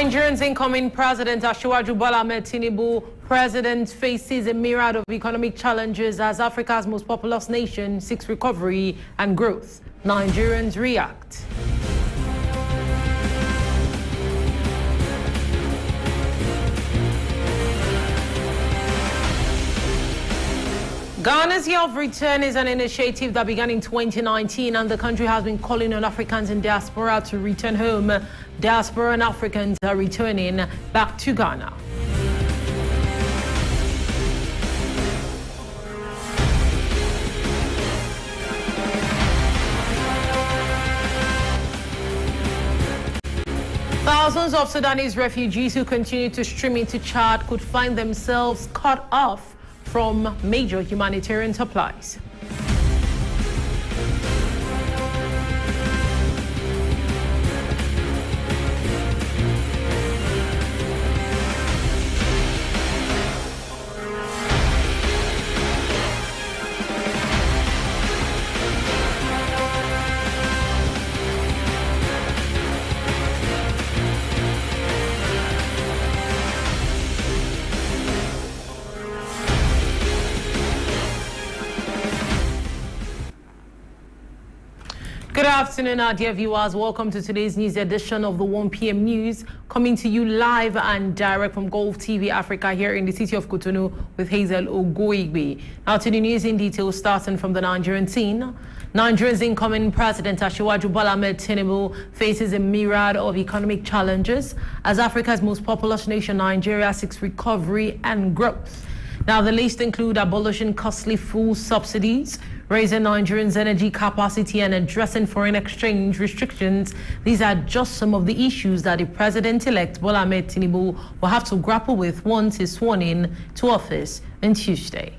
Nigeria's incoming president, Asiwaju Bola Ahmed Tinubu, president faces a myriad of economic challenges as Africa's most populous nation seeks recovery and growth. Nigerians react. Ghana's Year of Return is an initiative that began in 2019, and the country has been calling on Africans in diaspora to return home. Diasporan Africans are returning back to Ghana. Thousands of Sudanese refugees who continue to stream into Chad could find themselves cut off from major humanitarian supplies. Good afternoon, our dear viewers. Welcome to today's news edition of the 1 p.m. news, coming to you live and direct from Golfe TV Africa here in the city of Cotonou with Hazele OGOIGBE. Now to the news in detail, starting from the Nigerian scene. Nigeria's incoming president, Asiwaju Bola Ahmed Tinubu, faces a myriad of economic challenges as Africa's most populous nation, Nigeria, seeks recovery and growth. Now, the list include abolishing costly fuel subsidies, raising Nigerians' energy capacity, and addressing foreign exchange restrictions. These are just some of the issues that the president-elect Bola Ahmed Tinubu will have to grapple with once he's sworn in to office on Tuesday.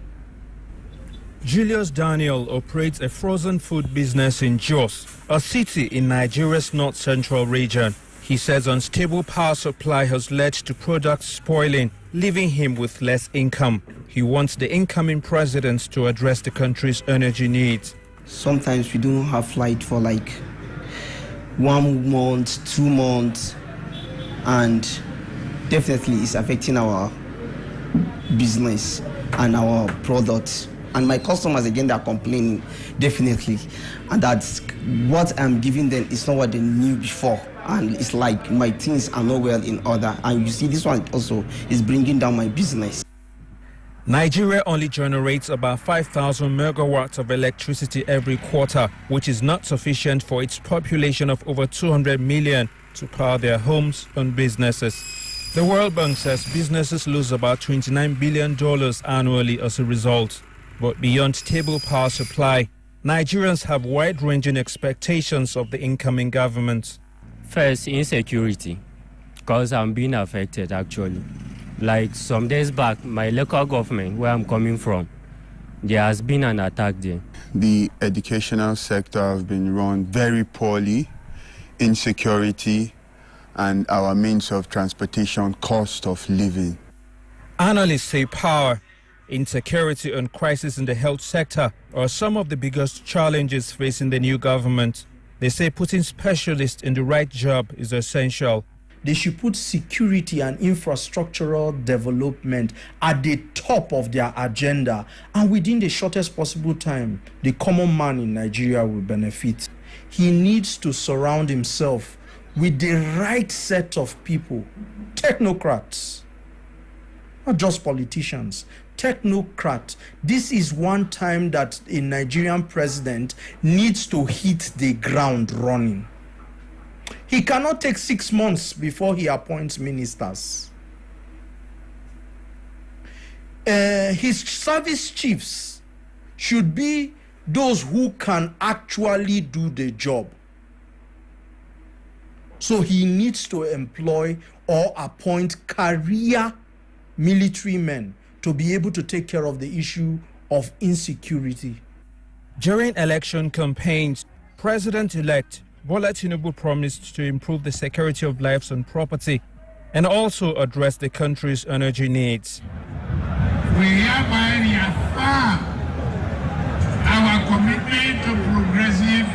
Julius Daniel operates a frozen food business in Jos, a city in Nigeria's north-central region. He says unstable power supply has led to products spoiling, leaving him with less income. He wants the incoming president to address the country's energy needs. Sometimes we don't have flight for like 1 month, 2 months, and definitely it's affecting our business and our products. And my customers, again, they're complaining, definitely. And that's what I'm giving them is not what they knew before. And it's like my things are not well in order. And you see, this one also is bringing down my business. Nigeria only generates about 5,000 megawatts of electricity every quarter, which is not sufficient for its population of over 200 million to power their homes and businesses. The World Bank says businesses lose about $29 billion annually as a result. But beyond stable power supply, Nigerians have wide-ranging expectations of the incoming government. First, insecurity, because I'm being affected actually. Like some days back, my local government, where I'm coming from, there has been an attack there. The educational sector has been run very poorly, insecurity, and our means of transportation, cost of living. Analysts say power, insecurity, and crisis in the health sector are some of the biggest challenges facing the new government. They say putting specialists in the right job is essential. They should put security and infrastructural development at the top of their agenda, and within the shortest possible time, the common man in Nigeria will benefit. He needs to surround himself with the right set of people, technocrats, not just politicians, technocrat. This is one time that a Nigerian president needs to hit the ground running. He cannot take 6 months before he appoints ministers. His service chiefs should be those who can actually do the job. So he needs to employ or appoint career military men to be able to take care of the issue of insecurity. During election campaigns, President-elect Bola Tinubu promised to improve the security of lives and property and also address the country's energy needs. We hereby reaffirm our commitment to progressive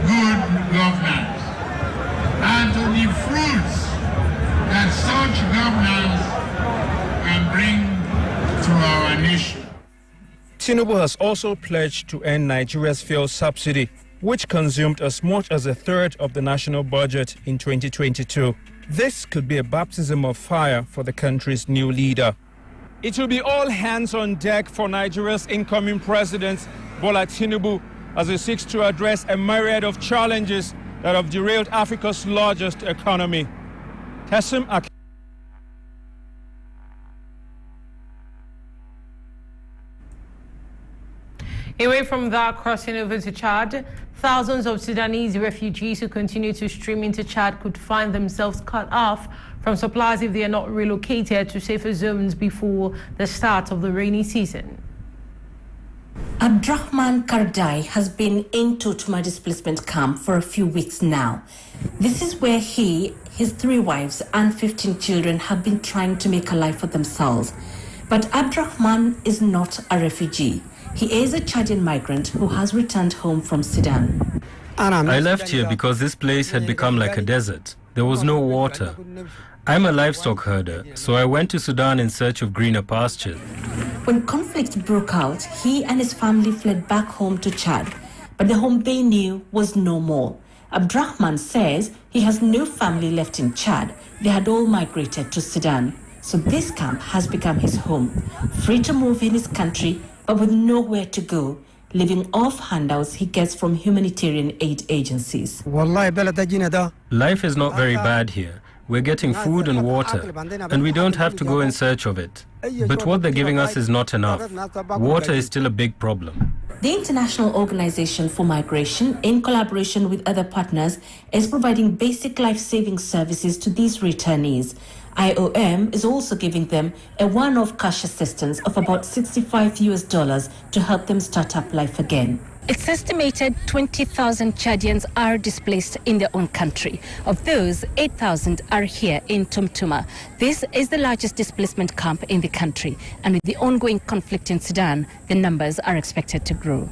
good governance and to the fruits that Tinubu has also pledged to end Nigeria's fuel subsidy, which consumed as much as a third of the national budget in 2022. This could be a baptism of fire for the country's new leader. It will be all hands on deck for Nigeria's incoming president, Bola Tinubu, as he seeks to address a myriad of challenges that have derailed Africa's largest economy. Away from that, crossing over to Chad, thousands of Sudanese refugees who continue to stream into Chad could find themselves cut off from supplies if they are not relocated to safer zones before the start of the rainy season. Abdrahman Kardai has been in Totuma displacement camp for a few weeks now. This is where he, his 3 wives and 15 children have been trying to make a life for themselves. But Abdrahman is not a refugee. He is a Chadian migrant who has returned home from Sudan. I left here because this place had become like a desert. There was no water. I'm a livestock herder, so I went to Sudan in search of greener pastures. When conflict broke out, he and his family fled back home to Chad, but the home they knew was no more. Abdrahman says he has no family left in Chad. They had all migrated to Sudan. So this camp has become his home, free to move in his country, but with nowhere to go, living off handouts he gets from humanitarian aid agencies. Life is not very bad here. We're getting food and water, and we don't have to go in search of it. But what they're giving us is not enough. Water is still a big problem. The International Organization for Migration, in collaboration with other partners, is providing basic life-saving services to these returnees. IOM is also giving them a one-off cash assistance of about $65 to help them start up life again. It's estimated 20,000 Chadians are displaced in their own country. Of those, 8,000 are here in Tumtuma. This is the largest displacement camp in the country, and with the ongoing conflict in Sudan, the numbers are expected to grow.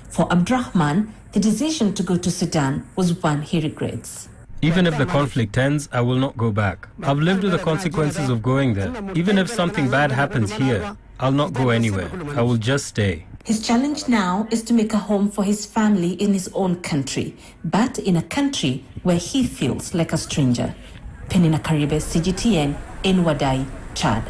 For Abdrahman, the decision to go to Sudan was one he regrets. Even if the conflict ends, I will not go back. I've lived with the consequences of going there. Even if something bad happens here, I'll not go anywhere. I will just stay. His challenge now is to make a home for his family in his own country, but in a country where he feels like a stranger. Penina Karibe, CGTN, in Wadai, Chad.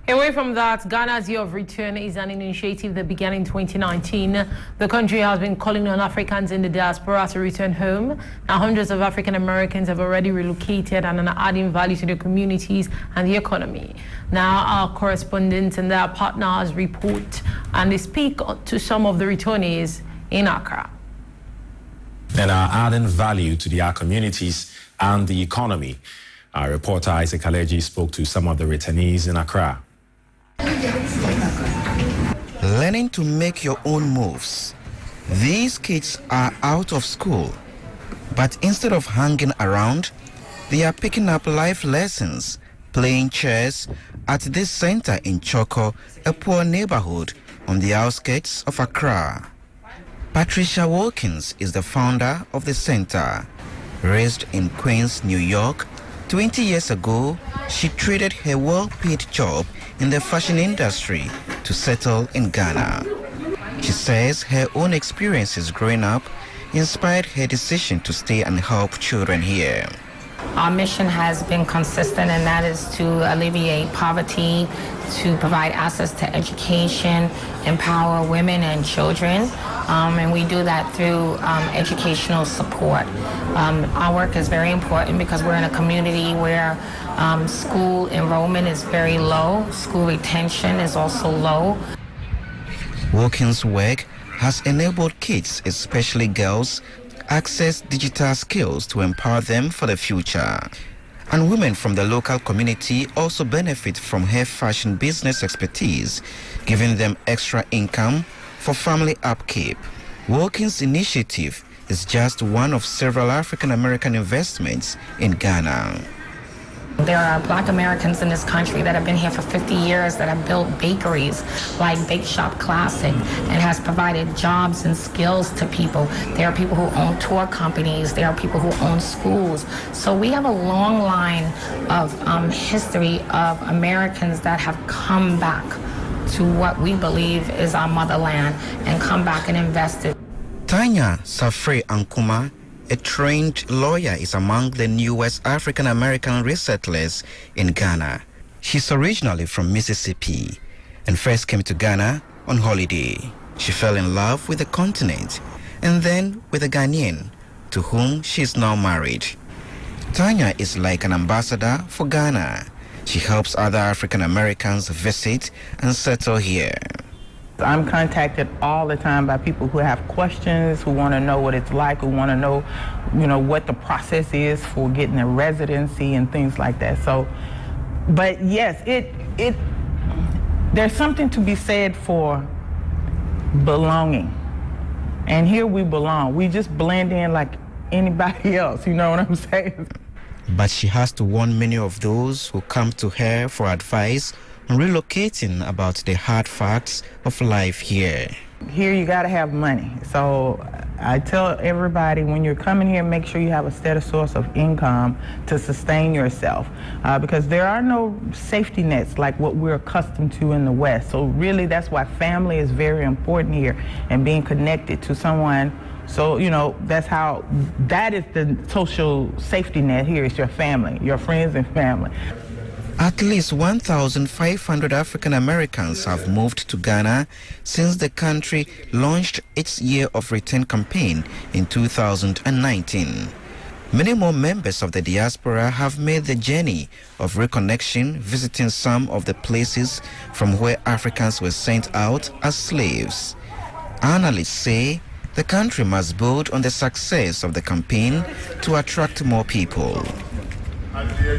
Away from that, Ghana's Year of Return is an initiative that began in 2019. The country has been calling on Africans in the diaspora to return home. Now, hundreds of African Americans have already relocated and are adding value to their communities and the economy. Now, our correspondents and their partners report and they speak to some of the returnees in Accra. And are adding value to their communities and the economy. Our reporter Isaac Aleji spoke to some of the returnees in Accra. Learning to make your own moves. These kids are out of school, but instead of hanging around, they are picking up life lessons, playing chess at this center in Choko, a poor neighborhood on the outskirts of Accra. Patricia Wilkins is the founder of the center. Raised in Queens, New York, 20 years ago, she traded her well-paid job in the fashion industry to settle in Ghana. She says her own experiences growing up inspired her decision to stay and help children here. Our mission has been consistent, and that is to alleviate poverty, to provide access to education, empower women and children, and we do that through educational support. Our work is very important because we're in a community where school enrollment is very low, school retention is also low. Wilkins' work has enabled kids, especially girls, access digital skills to empower them for the future. And women from the local community also benefit from her fashion business expertise, giving them extra income for family upkeep. Wilkins' initiative is just one of several African-American investments in Ghana. There are Black Americans in this country that have been here for 50 years that have built bakeries like Bake Shop Classic and has provided jobs and skills to people. There are people who own tour companies. There are people who own schools. So we have a long line of history of Americans that have come back to what we believe is our motherland and come back and invest it. Tanya Safre Ankuma, a trained lawyer, is among the newest African-American resettlers in Ghana. She's originally from Mississippi and first came to Ghana on holiday. She fell in love with the continent and then with a Ghanaian to whom she is now married. Tanya is like an ambassador for Ghana. She helps other African Americans visit and settle here. I'm contacted all the time by people who have questions, who want to know what it's like, who want to know, what the process is for getting a residency and things like that. So, but yes, there's something to be said for belonging. And here we belong. We just blend in like anybody else, you know what I'm saying? But she has to warn many of those who come to her for advice on relocating about the hard facts of life here. Here you gotta have money. So I tell everybody, when you're coming here, make sure you have a steady source of income to sustain yourself, because there are no safety nets like what we're accustomed to in the West. So really that's why family is very important here, and being connected to someone. So, that is the social safety net here, is your family, your friends and family. At least 1,500 African Americans have moved to Ghana since the country launched its Year of Return campaign in 2019. Many more members of the diaspora have made the journey of reconnection, visiting some of the places from where Africans were sent out as slaves. Analysts say the country must build on the success of the campaign to attract more people.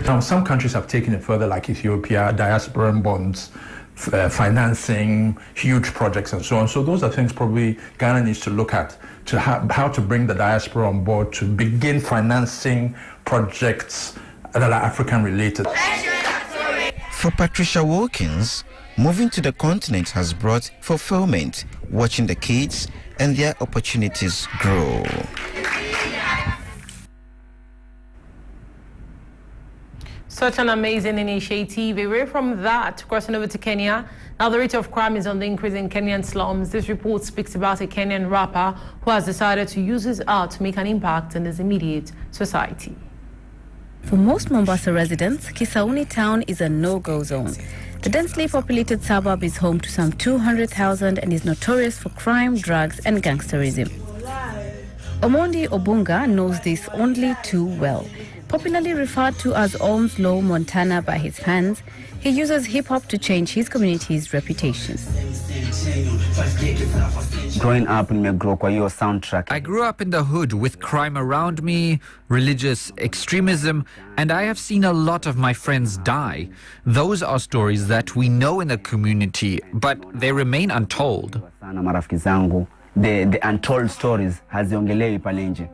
Now, some countries have taken it further, like Ethiopia, diaspora bonds, financing, huge projects, and so on. So those are things probably Ghana needs to look at, to how to bring the diaspora on board to begin financing projects that are African-related. For Patricia Wilkins, moving to the continent has brought fulfillment, watching the kids and their opportunities grow. Such an amazing initiative. Away from that, crossing over to Kenya. Now the rate of crime is on the increase in Kenyan slums. This report speaks about a Kenyan rapper who has decided to use his art to make an impact in his immediate society. For most Mombasa residents, Kisauni town is a no-go zone. The densely populated suburb is home to some 200,000 and is notorious for crime, drugs and gangsterism. Omondi Obunga knows this only too well. Popularly referred to as Onslow Montana by his fans, he uses hip-hop to change his community's reputation. Growing up in Megrokoyo soundtrack. I grew up in the hood with crime around me, religious extremism, and I have seen a lot of my friends die. Those are stories that we know in the community, but they remain untold. The untold stories haziongelewi pale nje.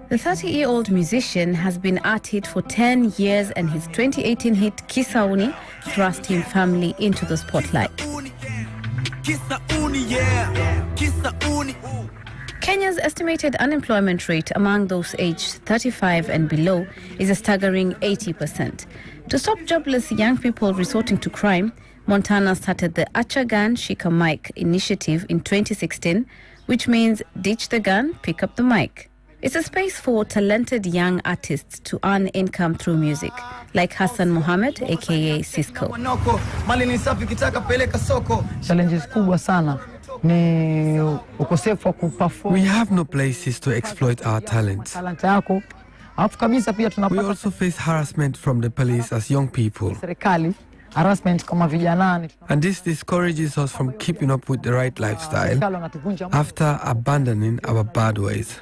The 30-year-old musician has been at it for 10 years, and his 2018 hit Kisauni thrust him firmly into the spotlight. Kenya's estimated unemployment rate among those aged 35 and below is a staggering 80%. To stop jobless young people resorting to crime, Montana started the Acha Gun, Shika Mic initiative in 2016, which means ditch the gun, pick up the mic. It's a space for talented young artists to earn income through music, like Hassan Mohammed, aka Cisco. Challenges kubwa sana ni ukosefu wa kuperform. We have no places to exploit our talents. We also face harassment from the police as young people. And this discourages us from keeping up with the right lifestyle after abandoning our bad ways.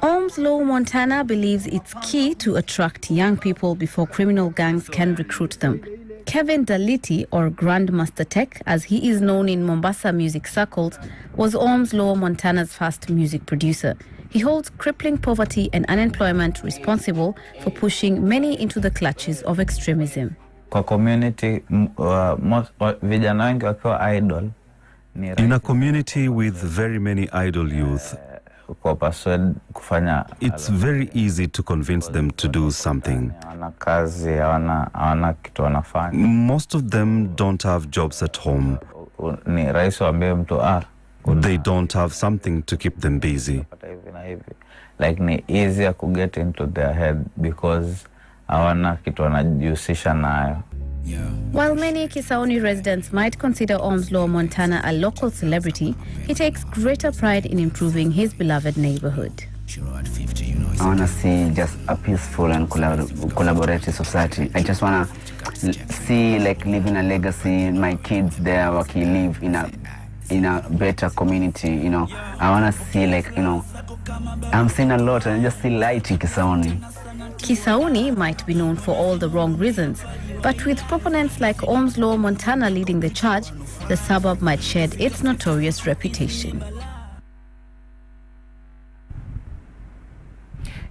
Onslow Montana believes it's key to attract young people before criminal gangs can recruit them. Kevin Daliti, or Grandmaster Tech, as he is known in Mombasa music circles, was Onslow Montana's first music producer. He holds crippling poverty and unemployment responsible for pushing many into the clutches of extremism. In a community with very many idle youth, It's very easy to convince them to do something. Most of them don't have jobs at home. They don't have something to keep them busy. Like ni easier to get into their head because hawana kitu wanajihusisha nayo. While many Kisauni residents might consider Omslow Montana a local celebrity, he takes greater pride in improving his beloved neighborhood. I want to see just a peaceful and collaborative society. I just want to see like leaving a legacy, my kids there, live in a better community, you know. I want to see like, you know, I'm seeing a lot and I just see light in Kisauni. Kisauni might be known for all the wrong reasons, but with proponents like Omslow Montana leading the charge, the suburb might shed its notorious reputation.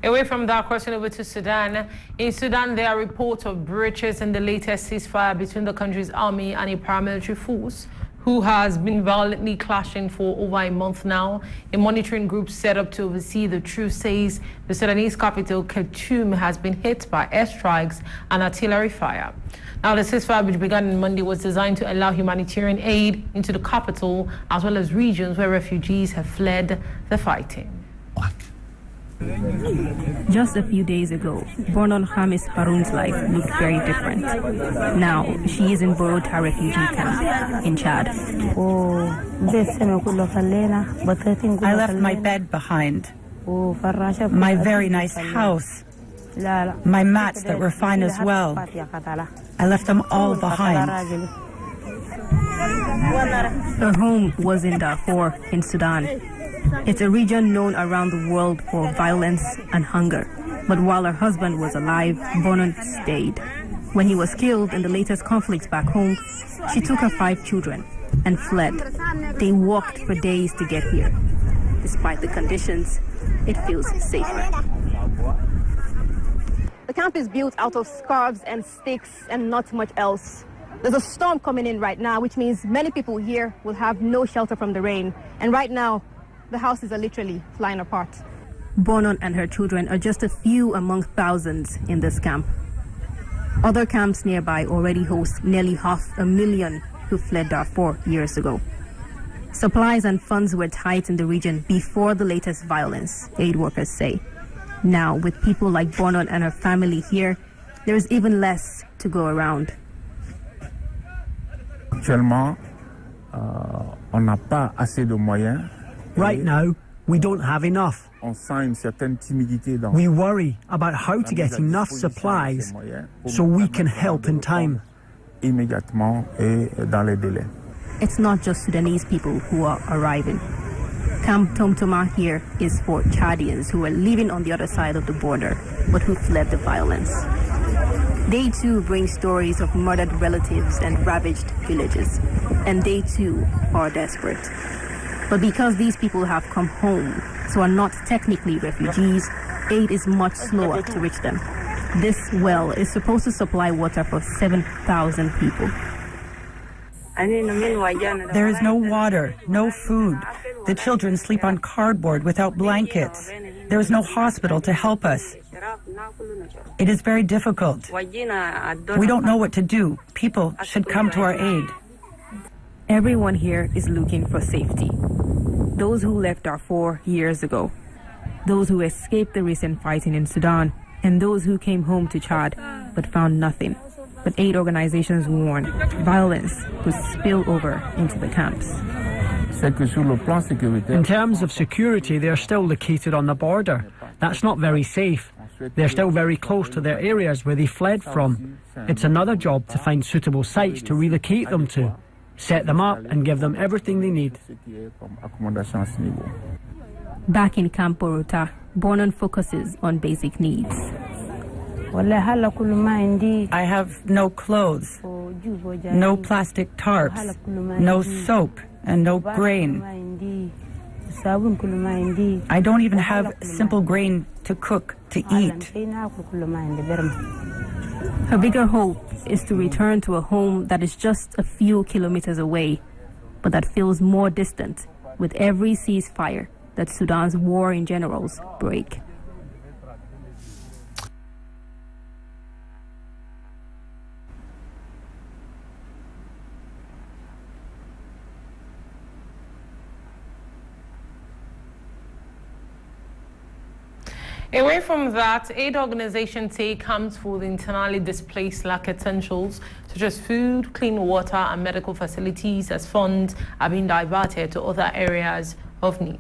Away from that, crossing over to Sudan. In Sudan, there are reports of breaches in the latest ceasefire between the country's army and a paramilitary force who has been violently clashing for over a month now. A monitoring group set up to oversee the truce says the Sudanese capital, Khartoum, has been hit by airstrikes and artillery fire. Now, the ceasefire, which began on Monday, was designed to allow humanitarian aid into the capital as well as regions where refugees have fled the fighting. Just a few days ago, Bornon Hamis Harun's life looked very different. Now, she is in Borota refugee camp in Chad. I left my bed behind, my very nice house, my mats that were fine as well. I left them all behind. Her home was in Darfur in Sudan. It's a region known around the world for violence and hunger. But while her husband was alive, Bonon stayed. When he was killed in the latest conflicts back home, she took her 5 children and fled. They walked for days to get here. Despite the conditions, it feels safer. The camp is built out of scarves and sticks and not much else. There's a storm coming in right now, which means many people here will have no shelter from the rain. And right now, the houses are literally flying apart. Bonon and her children are just a few among thousands in this camp. Other camps nearby already host nearly 500,000 who fled Darfur years ago. Supplies and funds were tight in the region before the latest violence, aid workers say. Now, with people like Bonon and her family here, there is even less to go around. Right now, we don't have enough. We worry about how to get enough supplies so we can help in time. It's not just Sudanese people who are arriving. Camp Tomtoma here is for Chadians who are living on the other side of the border, but who fled the violence. They too bring stories of murdered relatives and ravaged villages, and they too are desperate. But because these people have come home, so are not technically refugees, aid is much slower to reach them. This well is supposed to supply water for 7,000 people. There is no water, no food. The children sleep on cardboard without blankets. There is no hospital to help us. It is very difficult. We don't know what to do. People should come to our aid. Everyone here is looking for safety. Those who left Darfur years ago, those who escaped the recent fighting in Sudan, and those who came home to Chad but found nothing. But aid organizations warn violence could spill over into the camps. In terms of security, they're still located on the border. That's not very safe. They're still very close to their areas where they fled from. It's another job to find suitable sites to relocate them to, set them up and give them everything they need. Back in Camp Borota, Bonon focuses on basic needs. I have no clothes, no plastic tarps, no soap, and no grain. I don't even have simple grain to cook, to eat. Her bigger hope is to return to a home that is just a few kilometers away, but that feels more distant with every ceasefire that Sudan's warring generals break. Away from that, aid organizations say camps for the internally displaced lack essentials such as food, clean water, and medical facilities as funds are being diverted to other areas of need.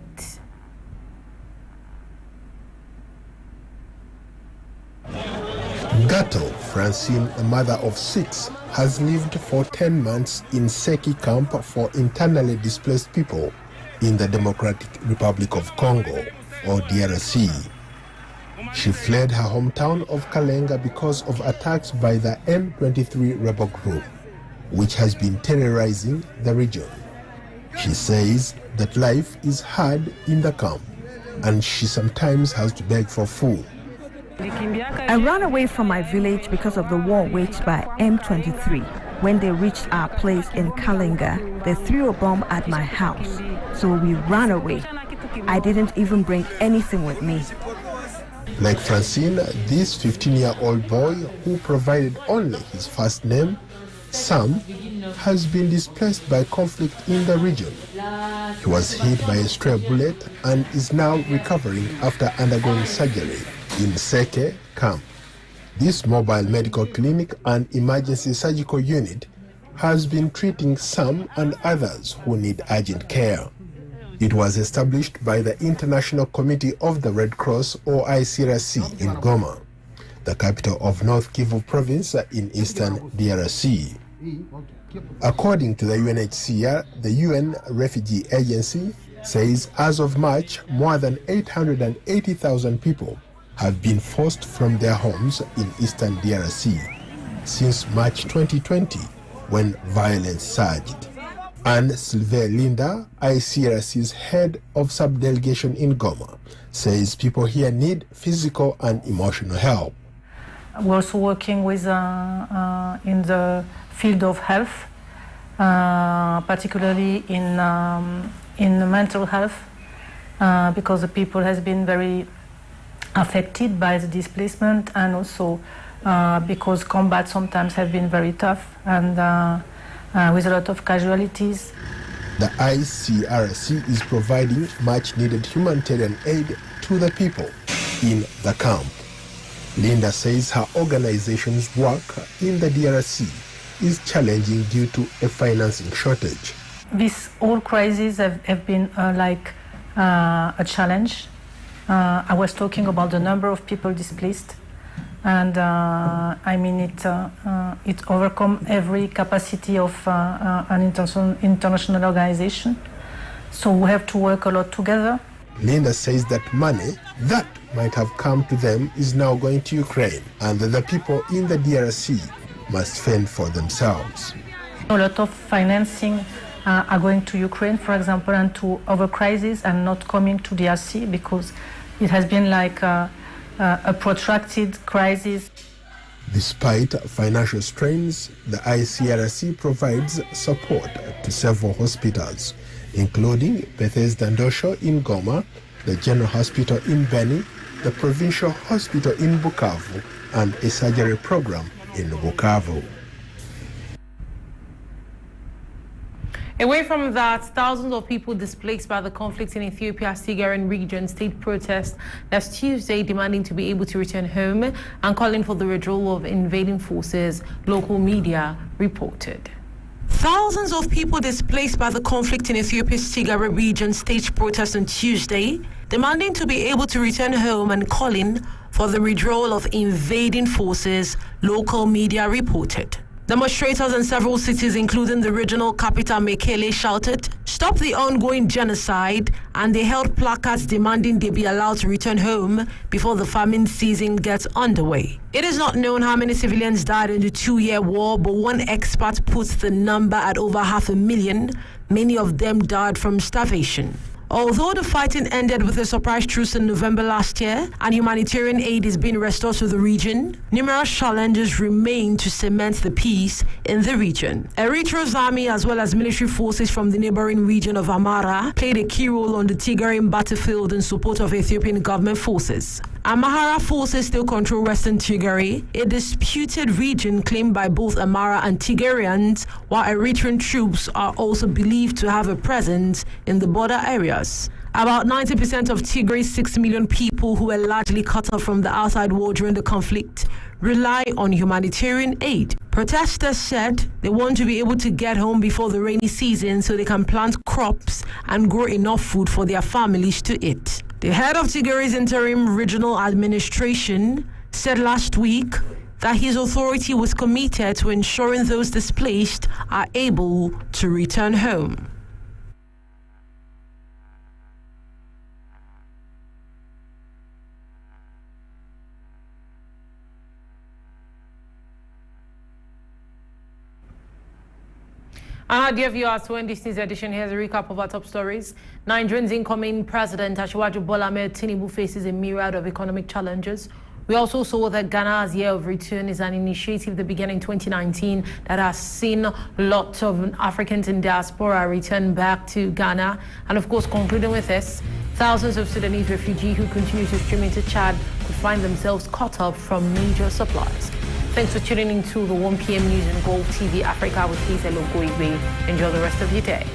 Gato Francine, a mother of 6, has lived for 10 months in Seki camp for internally displaced people in the Democratic Republic of Congo, or DRC. She fled her hometown of Kalenga because of attacks by the M23 rebel group, which has been terrorizing the region. She says that life is hard in the camp, and she sometimes has to beg for food. I ran away from my village because of the war waged by M23. When they reached our place in Kalenga, they threw a bomb at my house, so we ran away. I didn't even bring anything with me. Like Francine, this 15-year-old boy who provided only his first name, Sam, has been displaced by conflict in the region. He was hit by a stray bullet and is now recovering after undergoing surgery in Seke camp. This mobile medical clinic and emergency surgical unit has been treating Sam and others who need urgent care. It was established by the International Committee of the Red Cross, or ICRC, in Goma, the capital of North Kivu province in eastern DRC. According to the UNHCR, the UN Refugee Agency says as of March, more than 880,000 people have been forced from their homes in eastern DRC since March 2020, when violence surged. And Sylvain Linda, ICRC's head of subdelegation in Goma, says people here need physical and emotional help. We're also working with in the field of health, particularly in mental health, because the people has been very affected by the displacement, and also because combat sometimes have been very tough and with a lot of casualties. The ICRC is providing much needed humanitarian aid to the people in the camp. Linda says her organization's work in the DRC is challenging due to a financing shortage. This whole crisis have been a challenge. I was talking about the number of people displaced, and I mean it overcome every capacity of an international organization. So we have to work a lot together. Linda says that money that might have come to them is now going to Ukraine, and that the people in the DRC must fend for themselves. A lot of financing are going to Ukraine, for example, and to other crises, and not coming to DRC because it has been like a protracted crisis. Despite financial strains, the ICRC provides support to several hospitals, including Bethesda Ndosho in Goma, the General Hospital in Beni, the Provincial Hospital in Bukavu, and a surgery program in Bukavu. Away from that, thousands of people displaced by the conflict in Ethiopia's Tigray region staged protests last Tuesday demanding to be able to return home and calling for the withdrawal of invading forces, local media reported. Thousands of people displaced by the conflict in Ethiopia's Tigray region staged protests on Tuesday demanding to be able to return home and calling for the withdrawal of invading forces, local media reported. Demonstrators in several cities, including the regional capital Mekele, shouted, "Stop the ongoing genocide," and they held placards demanding they be allowed to return home before the famine season gets underway. It is not known how many civilians died in the two-year war, but one expert puts the number at over 500,000. Many of them died from starvation. Although the fighting ended with a surprise truce in November last year and humanitarian aid is being restored to the region, numerous challenges remain to cement the peace in the region. Eritrea's army as well as military forces from the neighboring region of Amhara played a key role on the Tigray battlefield in support of Ethiopian government forces. Amhara forces still control western Tigray, a disputed region claimed by both Amhara and Tigrayans, while Eritrean troops are also believed to have a presence in the border areas. About 90% of Tigray's 6 million people, who were largely cut off from the outside world during the conflict, rely on humanitarian aid. Protesters said they want to be able to get home before the rainy season so they can plant crops and grow enough food for their families to eat. The head of Tigray's interim regional administration said last week that his authority was committed to ensuring those displaced are able to return home. Dear viewers, so in this news edition, here's a recap of our top stories. Nigeria's incoming president, Asiwaju Bola Ahmed Tinubu, faces a myriad of economic challenges. We also saw that Ghana's Year of Return is an initiative that began in 2019 that has seen lots of Africans in diaspora return back to Ghana. And of course, concluding with this, thousands of Sudanese refugees who continue to stream into Chad could find themselves cut off from major supplies. Thanks for tuning in to the 1 p.m. news in Golfe TV Africa with Hazele. Enjoy the rest of your day.